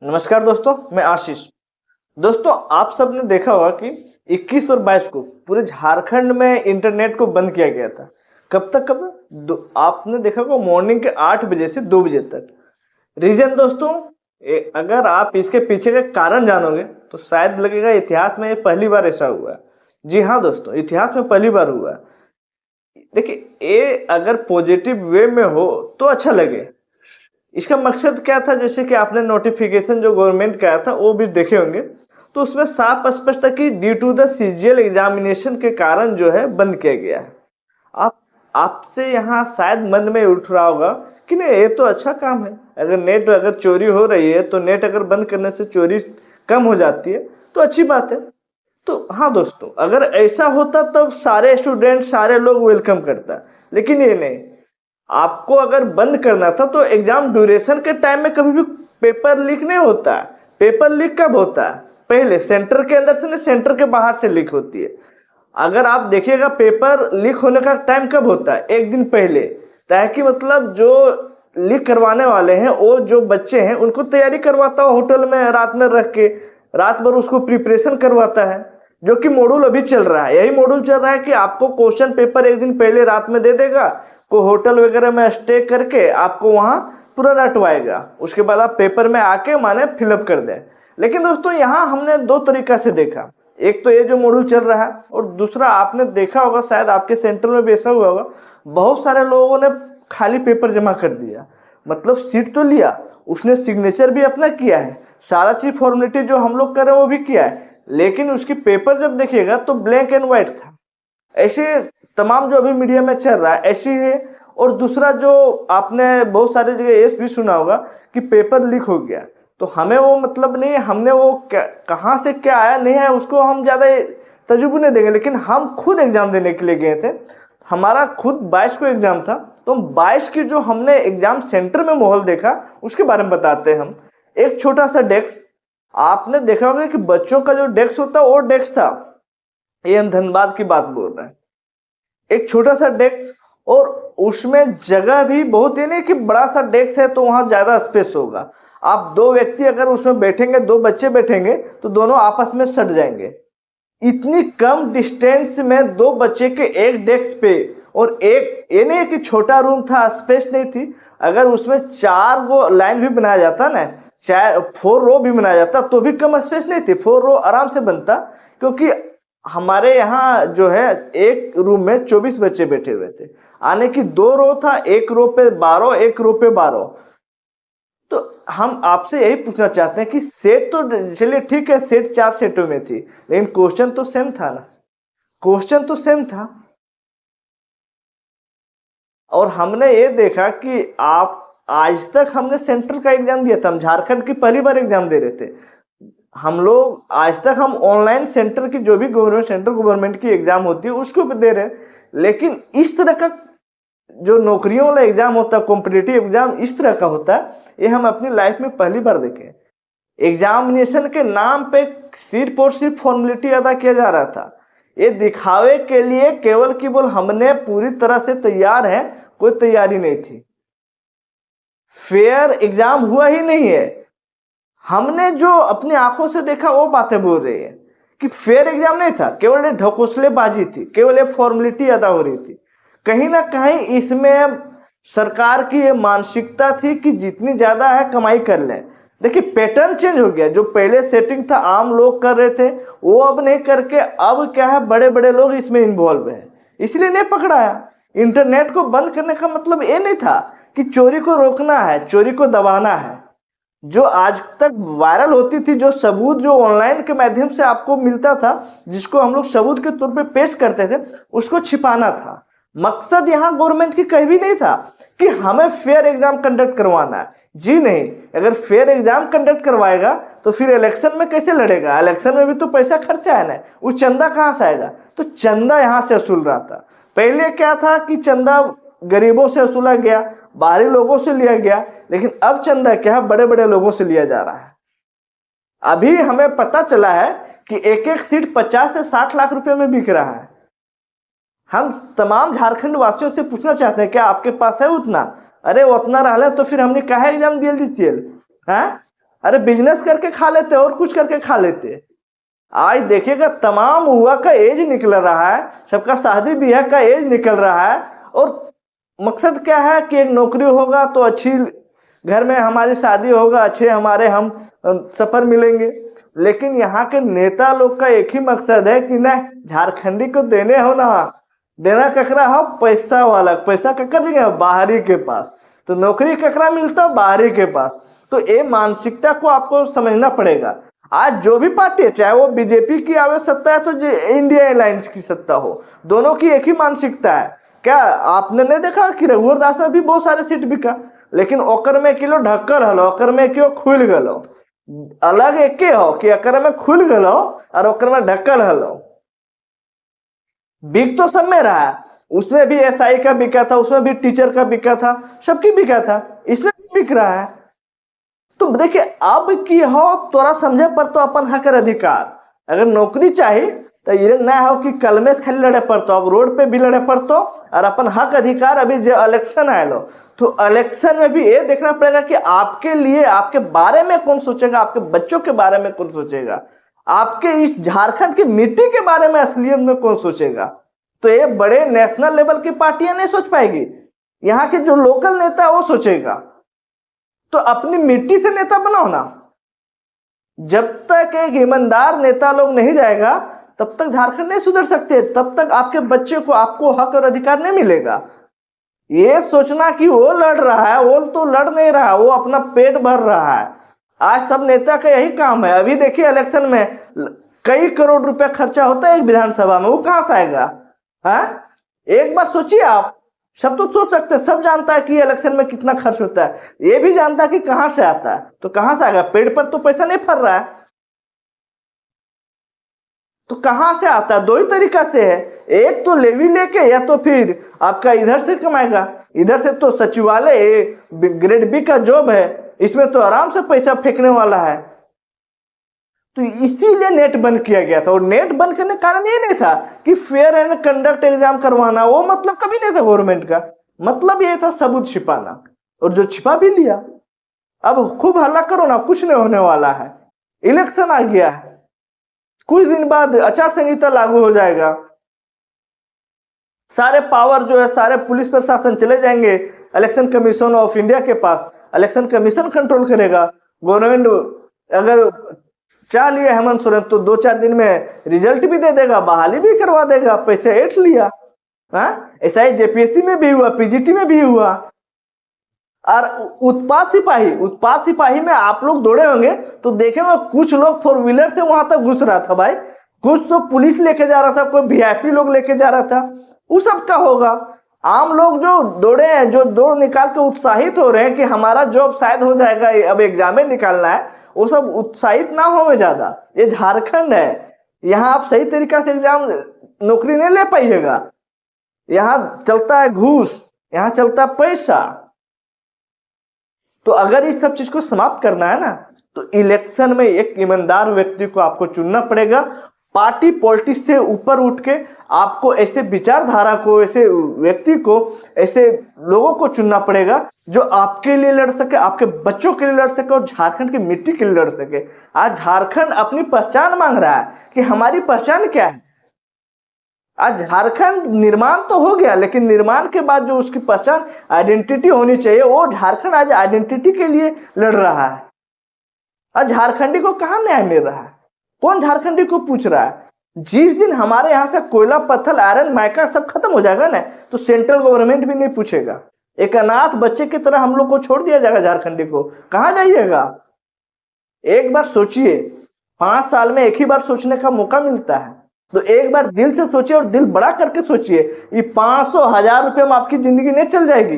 नमस्कार दोस्तों, मैं आशीष। दोस्तों, आप सब ने देखा होगा कि 21 और 22 को पूरे झारखंड में इंटरनेट को बंद किया गया था। कब तक? आपने देखा होगा मॉर्निंग के 8 बजे से 2 बजे तक। रीजन दोस्तों, अगर आप इसके पीछे का कारण जानोगे तो शायद लगेगा इतिहास में ये पहली बार ऐसा हुआ है। जी हाँ दोस्तों, इतिहास में पहली बार हुआ है। देखिए, ये अगर पॉजिटिव वे में हो तो अच्छा लगे। इसका मकसद क्या था? जैसे कि आपने नोटिफिकेशन जो गवर्नमेंट का आया था वो भी देखे होंगे, तो उसमें साफ स्पष्ट था कि due to the CGL examination के कारण जो है बंद किया गया है। आप आपसे यहाँ शायद मन में उठ रहा होगा कि नहीं, ये तो अच्छा काम है। अगर चोरी हो रही है तो नेट अगर बंद करने से चोरी कम हो जाती है तो अच्छी बात है। तो हाँ दोस्तों, अगर ऐसा होता तब सारे स्टूडेंट सारे लोग वेलकम करता, लेकिन ये नहीं। आपको अगर बंद करना था तो एग्जाम ड्यूरेशन के टाइम में कभी भी पेपर लीक नहीं होता है। पेपर लीक कब होता है? पहले सेंटर के अंदर से नहीं, सेंटर के बाहर से लीक होती है। अगर आप देखिएगा पेपर लीक होने का टाइम कब होता है? एक दिन पहले। ताकि मतलब जो लीक करवाने वाले हैं वो जो बच्चे हैं उनको तैयारी करवाता हो होटल में रात में रख के, रात भर उसको प्रिपरेशन करवाता है। जो कि मॉड्यूल अभी चल रहा है, यही मॉड्यूल चल रहा है कि आपको क्वेश्चन पेपर एक दिन पहले रात में दे देगा, को होटल वगैरह में स्टे करके आपको वहां पूरा रटवाएगा। उसके बाद आप पेपर में आके माने फिलअप कर दें। लेकिन दोस्तों, यहाँ हमने दो तरीका से देखा। एक तो ये जो मॉड्यूल चल रहा है, और दूसरा आपने देखा होगा, शायद आपके सेंटर में भी ऐसा हुआ होगा, बहुत सारे लोगों ने खाली पेपर जमा कर दिया। मतलब सीट तो लिया, उसने सिग्नेचर भी अपना किया है, सारा चीज फॉर्मेलिटी जो हम लोग कर रहे हैं वो भी किया है, लेकिन उसकी पेपर जब देखिएगा तो ब्लैक एंड व्हाइट था। ऐसे तमाम जो अभी मीडिया में चल रहा है ऐसी है। और दूसरा जो आपने बहुत सारी जगह ये भी सुना होगा कि पेपर लीक हो गया, तो हमें वो मतलब नहीं, हमने वो कहाँ से क्या आया नहीं है उसको हम ज्यादा तजुर्बे नहीं देंगे। लेकिन हम खुद एग्जाम देने के लिए गए थे, हमारा खुद 22 को एग्जाम था, तो 22 की जो हमने एग्जाम सेंटर में माहौल देखा उसके बारे में बताते हैं हम। एक छोटा सा डेस्क, आपने देखा होगा कि बच्चों का जो डेस्क होता है वो डेस्क था। ये हम धनबाद की बात बोल रहे हैं। एक छोटा सा डेस्क, और उसमें जगह भी बहुत, ही नहीं कि बड़ा सा डेस्क है तो वहां ज्यादा स्पेस होगा। आप दो व्यक्ति अगर उसमें बैठेंगे, दो बच्चे बैठेंगे तो दोनों आपस में सट जाएंगे। इतनी कम डिस्टेंस में दो बच्चे के एक डेस्क पे, और एक ये नहीं कि छोटा रूम था, स्पेस नहीं थी। अगर उसमें 4 वो लाइन भी बनाया जाता ना, चाहे 4 रो भी बनाया जाता तो भी कम स्पेस नहीं थी, 4 रो आराम से बनता। क्योंकि हमारे यहाँ जो है एक रूम में 24 बच्चे बैठे हुए थे, आने की 2 रो था, एक रो पे 12, एक रो पे 12। तो हम आपसे यही पूछना चाहते हैं कि सेट तो चलिए ठीक है, सेट 4 सेटों में थी, लेकिन क्वेश्चन तो सेम था ना। क्वेश्चन तो सेम था। और हमने ये देखा कि आप, आज तक हमने सेंट्रल का एग्जाम दिया था, हम झारखंड की पहली बार एग्जाम दे रहे थे। हम लोग आज तक हम ऑनलाइन सेंटर की जो भी गवर्नमेंट, सेंट्रल गवर्नमेंट की एग्जाम होती है उसको भी दे रहे हैं। लेकिन इस तरह का जो नौकरियों वाला एग्जाम होता है, कॉम्पिटिटिव एग्जाम इस तरह का होता है, ये हम अपनी लाइफ में पहली बार देखे। एग्जामिनेशन के नाम पे सिर्फ और सिर्फ फॉर्मेलिटी अदा किया जा रहा था, ये दिखावे के लिए केवल केवल हमने पूरी तरह से तैयार है, कोई तैयारी नहीं थी। फेयर एग्जाम हुआ ही नहीं है। हमने जो अपनी आंखों से देखा वो बातें बोल रही है कि फेयर एग्जाम नहीं था, केवल ये ढकोसलेबाजी थी, केवल ये फॉर्मेलिटी अदा हो रही थी। कहीं ना कहीं इसमें सरकार की ये मानसिकता थी कि जितनी ज्यादा है कमाई कर लें। देखिए, पैटर्न चेंज हो गया। जो पहले सेटिंग था आम लोग कर रहे थे, वो अब नहीं करके अब क्या है, बड़े बड़े लोग इसमें इन्वॉल्व है, इसलिए नहीं पकड़ाया। इंटरनेट को बंद करने का मतलब ये नहीं था कि चोरी को रोकना है, चोरी को दबाना है। जो आज तक वायरल होती थी, जो सबूत जो ऑनलाइन के माध्यम से आपको मिलता था, जिसको हम लोग सबूत के तौर पे पेश करते थे, उसको छिपाना था। मकसद यहाँ गवर्नमेंट की कहीं भी नहीं था कि हमें फेयर एग्जाम कंडक्ट करवाना है। जी नहीं, अगर फेयर एग्जाम कंडक्ट करवाएगा तो फिर इलेक्शन में कैसे लड़ेगा? इलेक्शन में भी तो पैसा खर्चा है ना, वो चंदा कहाँ से आएगा? तो चंदा यहाँ से वसूल रहा था। पहले क्या था कि चंदा गरीबों से वसूला गया, बाहरी लोगों से लिया गया, लेकिन अब चंदा क्या है, बड़े बड़े लोगों से लिया जा रहा है। अभी हमें पता चला है कि एक एक सीट 50 से 60 लाख रुपए में बिक रहा है। हम तमाम झारखंड वासियों से पूछना चाहते हैं, क्या आपके पास है उतना? अरे वो अपना रहा तो फिर हमने कहा एग्जाम दिया लीजिए। हाँ, अरे बिजनेस करके खा लेते और कुछ करके खा लेते। आज देखिएगा तमाम युवा का एज निकल रहा है, सबका शादी ब्याह का एज निकल रहा है, और मकसद क्या है कि एक नौकरी होगा तो अच्छी घर में हमारी शादी होगा, अच्छे हमारे हम सफर मिलेंगे। लेकिन यहाँ के नेता लोग का एक ही मकसद है कि ना झारखंडी को देने हो ना देना ककरा हो पैसा वाला, पैसा ककर देंगे बाहरी के पास, तो नौकरी ककरा मिलता हो बाहरी के पास। तो ये मानसिकता को आपको समझना पड़ेगा। आज जो भी पार्टी है, चाहे वो बीजेपी की आवे सत्ता है तो इंडिया अलायंस की सत्ता हो, दोनों की एक ही मानसिकता है। क्या आपने नहीं देखा कि रघुवर दास में भी बहुत सारे सीट बिका, लेकिन ओकर में किलो ढक्कल हलो, ओकर में क्यों खुल गलो, अलग एक हो कि अकर में खुल गलो और ओकर में ढक्कल हलो। बिक तो सब में रहा है, उसमें भी एसआई का बिका था, उसमें भी टीचर का बिका था, सबकी बिका था, इसमें भी बिक रहा है। तो देखिए अब की हो तोरा समझे पर तो अपन हक अधिकार, अगर नौकरी चाहिए तो ये ना हो कि कल में खाली लड़े पड़तो, अब रोड पे भी लड़े पड़तो, और अपन हक अधिकार अभी जो इलेक्शन आए लो तो इलेक्शन में भी ये देखना पड़ेगा कि आपके लिए, आपके बारे में कौन सोचेगा, आपके बच्चों के बारे में कौन सोचेगा, आपके इस झारखंड की मिट्टी के बारे में असलियत में कौन सोचेगा। तो ये बड़े नेशनल लेवल की पार्टियां नहीं सोच पाएगी, यहाँ के जो लोकल नेता है वो सोचेगा। तो अपनी मिट्टी से नेता बनाओ ना। जब तक एक ईमानदार नेता लोग नहीं जाएगा तब तक झारखंड नहीं सुधर सकते, तब तक आपके बच्चे को आपको हक और अधिकार नहीं मिलेगा। ये सोचना कि वो लड़ रहा है, वो तो लड़ नहीं रहा, वो अपना पेट भर रहा है। आज सब नेता का यही काम है। अभी देखिए इलेक्शन में कई करोड़ रुपया खर्चा होता है एक विधानसभा में, वो कहां से आएगा? हाँ, एक बार सोचिए आप, सब तो सोच सकते हैं, सब जानता है कि इलेक्शन में कितना खर्च होता है, ये भी जानता है कि कहां से आता है, तो कहां से आएगा? पेड़ पर तो पैसा नहीं फर रहा है, तो कहां से आता है? दो ही तरीका से है, एक तो लेवी लेके, या तो फिर आपका इधर से कमाएगा। इधर से तो सचिवालय ग्रेड बी का जॉब है, इसमें तो आराम से पैसा फेंकने वाला है। तो इसीलिए नेट बंद किया गया था, और नेट बंद करने का कारण ये नहीं था कि फेयर एंड कंडक्ट एग्जाम करवाना, वो मतलब कभी नहीं था गवर्नमेंट का। मतलब ये था सबूत छिपाना, और जो छिपा भी लिया। अब खूब हल्ला करो ना, कुछ नहीं होने वाला है। इलेक्शन आ गया है, कुछ दिन बाद आचार संहिता लागू हो जाएगा, सारे पावर जो है सारे पुलिस प्रशासन चले जाएंगे इलेक्शन कमीशन ऑफ इंडिया के पास। इलेक्शन कमीशन कंट्रोल करेगा। गवर्नमेंट अगर चाह लिया हेमंत सोरेन तो 2-4 दिन में रिजल्ट भी दे देगा, बहाली भी करवा देगा, पैसे ऐठ लिया। ऐसा ही जेपीएससी में भी हुआ, पीजीटी में भी हुआ। और उत्पाद सिपाही में आप लोग दौड़े होंगे तो देखेंगे कुछ लोग 4 व्हीलर से वहां तक घुस रहा था भाई, कुछ तो पुलिस लेके जा रहा था, कोई वीआईपी लोग लेके जा रहा था। वो सब का होगा। आम लोग जो दौड़े हैं, जो दौड़ निकाल के उत्साहित हो रहे हैं कि हमारा जॉब शायद हो जाएगा, अब एग्जाम निकालना है, वो सब उत्साहित ना हो ज्यादा। ये झारखंड है, यहाँ आप सही तरीका से एग्जाम नौकरी नहीं ले पाइएगा। यहाँ चलता है घूस, यहाँ चलता है पैसा। तो अगर इस सब चीज को समाप्त करना है ना, तो इलेक्शन में एक ईमानदार व्यक्ति को आपको चुनना पड़ेगा। पार्टी पॉलिटिक्स से ऊपर उठ के आपको ऐसे विचारधारा को, ऐसे व्यक्ति को, ऐसे लोगों को चुनना पड़ेगा जो आपके लिए लड़ सके, आपके बच्चों के लिए लड़ सके, और झारखंड की मिट्टी के लिए लड़ सके। आज झारखंड अपनी पहचान मांग रहा है कि हमारी पहचान क्या है। आज झारखंड निर्माण तो हो गया, लेकिन निर्माण के बाद जो उसकी पहचान, आइडेंटिटी होनी चाहिए, वो झारखंड आज आइडेंटिटी के लिए लड़ रहा है। आज झारखंडी को कहां न्याय मिल रहा है? कौन झारखंडी को पूछ रहा है? जिस दिन हमारे यहाँ से कोयला, पत्थर, आयरन, माइका सब खत्म हो जाएगा ना, तो सेंट्रल गवर्नमेंट भी नहीं पूछेगा। एक अनाथ बच्चे की तरह हम लोग को छोड़ दिया जाएगा झारखंडी को। कहां जाइएगा? एक बार सोचिए, 5 साल में एक ही बार सोचने का मौका मिलता है, तो एक बार दिल से सोचिए, और दिल बड़ा करके सोचिए। ये 500-1000 रुपये में आपकी जिंदगी नहीं चल जाएगी।